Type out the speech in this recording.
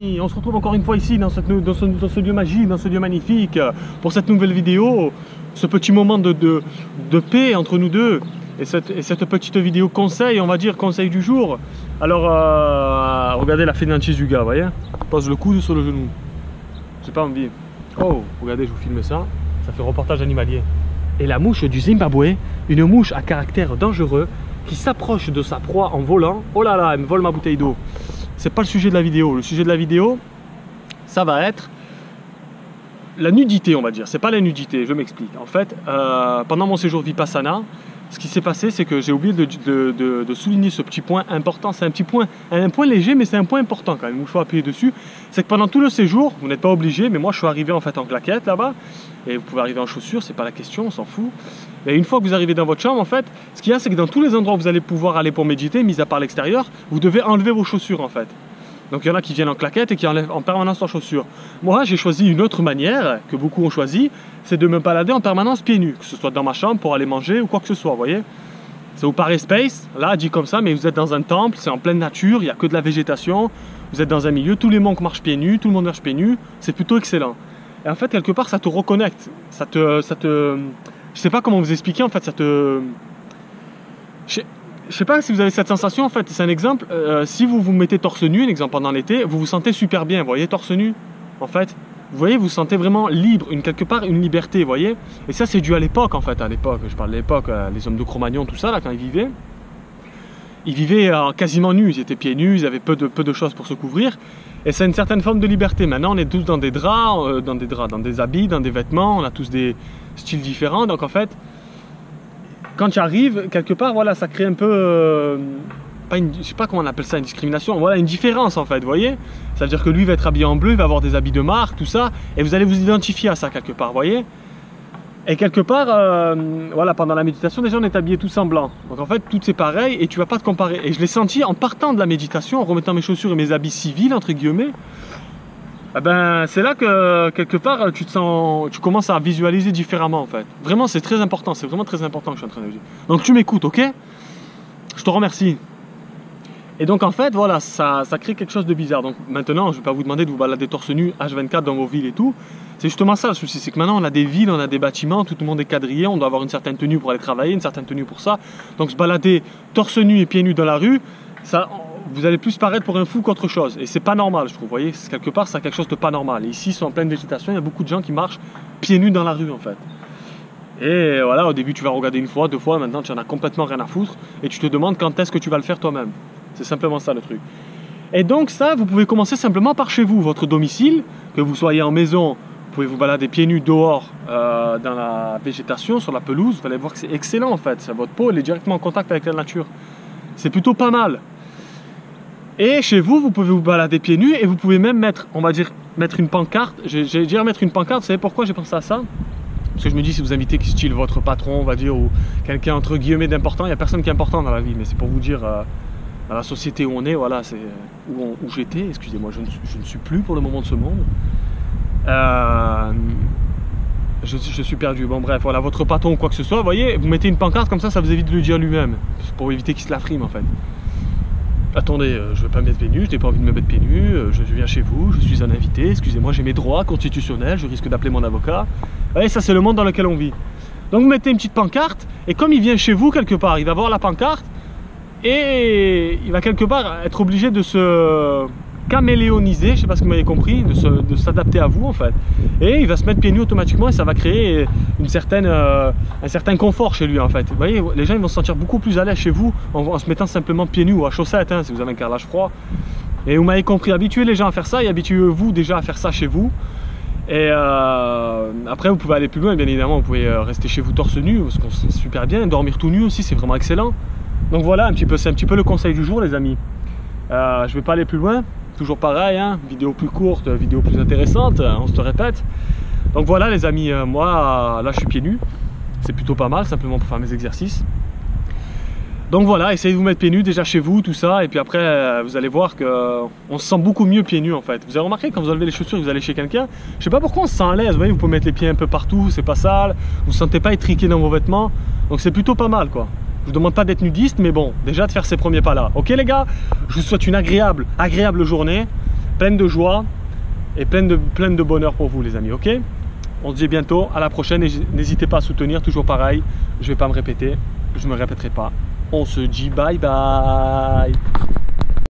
Et on se retrouve encore une fois ici dans ce lieu magique, dans ce lieu magnifique, pour cette nouvelle vidéo, ce petit moment de paix entre nous deux, et cette petite vidéo conseil, on va dire conseil du jour. Alors, regardez la fainéantise du gars, vous voyez, pose le coude sur le genou, j'ai pas envie. Oh, regardez, je vous filme ça, ça fait reportage animalier. Et la mouche du Zimbabwe, une mouche à caractère dangereux, qui s'approche de sa proie en volant. Oh là là, elle me vole ma bouteille d'eau. C'est pas le sujet de la vidéo. Le sujet de la vidéo, ça va être la nudité, on va dire. C'est pas la nudité, je m'explique. En fait, pendant mon séjour Vipassana, ce qui s'est passé, c'est que j'ai oublié de souligner ce petit point important. C'est un point léger, mais c'est un point important quand même. Il faut appuyer dessus. C'est que pendant tout le séjour, vous n'êtes pas obligé, mais moi je suis arrivé en fait en claquette là-bas, et vous pouvez arriver en chaussures, c'est pas la question, on s'en fout. Et une fois que vous arrivez dans votre chambre, en fait, ce qu'il y a, c'est que dans tous les endroits où vous allez pouvoir aller pour méditer, mis à part l'extérieur, vous devez enlever vos chaussures en fait. Donc il y en a qui viennent en claquette et qui enlèvent en permanence leurs chaussures. Moi, j'ai choisi une autre manière, que beaucoup ont choisi, c'est de me balader en permanence pieds nus, que ce soit dans ma chambre pour aller manger ou quoi que ce soit, vous voyez. Ça vous paraît space, là, dit comme ça, mais vous êtes dans un temple, c'est en pleine nature, il n'y a que de la végétation, vous êtes dans un milieu, tous les monks marchent pieds nus, tout le monde marche pieds nus, c'est plutôt excellent. Et en fait, quelque part, ça te reconnecte, je sais pas comment vous expliquer, en fait, je sais pas si vous avez cette sensation, en fait, c'est un exemple, si vous vous mettez torse nu, un exemple pendant l'été, vous vous sentez super bien, vous voyez, torse nu, en fait, vous voyez, vous vous sentez vraiment libre, quelque part une liberté, vous voyez, et ça c'est dû à l'époque, en fait, je parle de l'époque, les hommes de Cro-Magnon, tout ça, là, quand ils vivaient quasiment nus, ils étaient pieds nus, ils avaient peu de choses pour se couvrir, et c'est une certaine forme de liberté. Maintenant, on est tous dans des draps, dans des habits, dans des vêtements, on a tous des styles différents, donc en fait, quand tu arrives, quelque part, voilà, ça crée un peu, je sais pas comment on appelle ça, une discrimination, voilà, une différence en fait, vous voyez. Ça veut dire que lui va être habillé en bleu, il va avoir des habits de marque, tout ça, et vous allez vous identifier à ça quelque part, vous voyez. Et quelque part, voilà, pendant la méditation, déjà on est habillé tous en blanc. Donc en fait, tout c'est pareil et tu vas pas te comparer. Et je l'ai senti en partant de la méditation, en remettant mes chaussures et mes habits civils, entre guillemets. Eh ben, c'est là que quelque part tu commences à visualiser différemment en fait. Vraiment c'est très important, c'est vraiment très important que je suis en train de dire. Donc tu m'écoutes, ok? Je te remercie. Et donc en fait voilà, ça crée quelque chose de bizarre. Donc maintenant je ne vais pas vous demander de vous balader torse nu H24 dans vos villes et tout. C'est justement ça le souci, c'est que maintenant on a des villes, on a des bâtiments, tout le monde est quadrillé, on doit avoir une certaine tenue pour aller travailler, une certaine tenue pour ça. Donc se balader torse nu et pieds nus dans la rue, ça... vous allez plus paraître pour un fou qu'autre chose. Et c'est pas normal, je trouve. Vous voyez, quelque part, c'est quelque chose de pas normal. Et ici, ils sont en pleine végétation, il y a beaucoup de gens qui marchent pieds nus dans la rue, en fait. Et voilà, au début, tu vas regarder une fois, deux fois, maintenant, tu en as complètement rien à foutre. Et tu te demandes quand est-ce que tu vas le faire toi-même. C'est simplement ça, le truc. Et donc, ça, vous pouvez commencer simplement par chez vous, votre domicile. Que vous soyez en maison, vous pouvez vous balader pieds nus dehors, dans la végétation, sur la pelouse. Vous allez voir que c'est excellent, en fait. Votre peau, elle est directement en contact avec la nature. C'est plutôt pas mal. Et chez vous, vous pouvez vous balader pieds nus et vous pouvez même mettre, on va dire, mettre une pancarte. J'ai dire mettre une pancarte, vous savez pourquoi j'ai pensé à ça? Parce que je me dis, si vous invitez style votre patron, on va dire, ou quelqu'un entre guillemets d'important, il n'y a personne qui est important dans la vie, mais c'est pour vous dire, dans la société où on est, voilà, c'est où j'étais, excusez-moi, je ne suis plus pour le moment de ce monde. Je suis perdu, bon bref, voilà, votre patron ou quoi que ce soit, vous voyez, vous mettez une pancarte comme ça vous évite de le dire lui-même, pour éviter qu'il se la frime en fait. Attendez, je ne vais pas me mettre pieds nus, je n'ai pas envie de me mettre pieds nus, je viens chez vous, je suis un invité, excusez-moi, j'ai mes droits constitutionnels, je risque d'appeler mon avocat. Vous voyez, ça c'est le monde dans lequel on vit. Donc vous mettez une petite pancarte, et comme il vient chez vous quelque part, il va voir la pancarte, et il va quelque part être obligé de se caméléoniser, je ne sais pas ce que vous m'avez compris, de s'adapter à vous en fait. Et il va se mettre pieds nus automatiquement et ça va créer un certain confort chez lui en fait. Vous voyez, les gens ils vont se sentir beaucoup plus à l'aise chez vous en se mettant simplement pieds nus ou à chaussettes hein, si vous avez un carrelage froid. Et vous m'avez compris, habituez les gens à faire ça et habituez-vous déjà à faire ça chez vous. Et après vous pouvez aller plus loin, bien évidemment, vous pouvez rester chez vous torse nu, parce que c'est super bien, dormir tout nu aussi c'est vraiment excellent. Donc voilà, c'est un petit peu le conseil du jour les amis. Je vais pas aller plus loin. Toujours pareil, hein, vidéo plus courte, vidéo plus intéressante, on se répète. Donc voilà les amis, moi là je suis pieds nus, c'est plutôt pas mal, simplement pour faire mes exercices. Donc voilà, essayez de vous mettre pieds nus déjà chez vous, tout ça, et puis après vous allez voir qu'on se sent beaucoup mieux pieds nus en fait. Vous avez remarqué quand vous enlevez les chaussures et vous allez chez quelqu'un, je sais pas pourquoi on se sent à l'aise, vous voyez, vous pouvez mettre les pieds un peu partout, c'est pas sale, vous ne sentez pas étriqué dans vos vêtements, donc c'est plutôt pas mal quoi. Je vous demande pas d'être nudiste, mais bon, déjà de faire ces premiers pas là. Ok les gars, je vous souhaite une agréable journée. pleine de joie et pleine de bonheur pour vous les amis, ok? On se dit bientôt, à la prochaine et n'hésitez pas à soutenir, toujours pareil, je ne vais pas me répéter, je ne me répéterai pas. On se dit bye bye.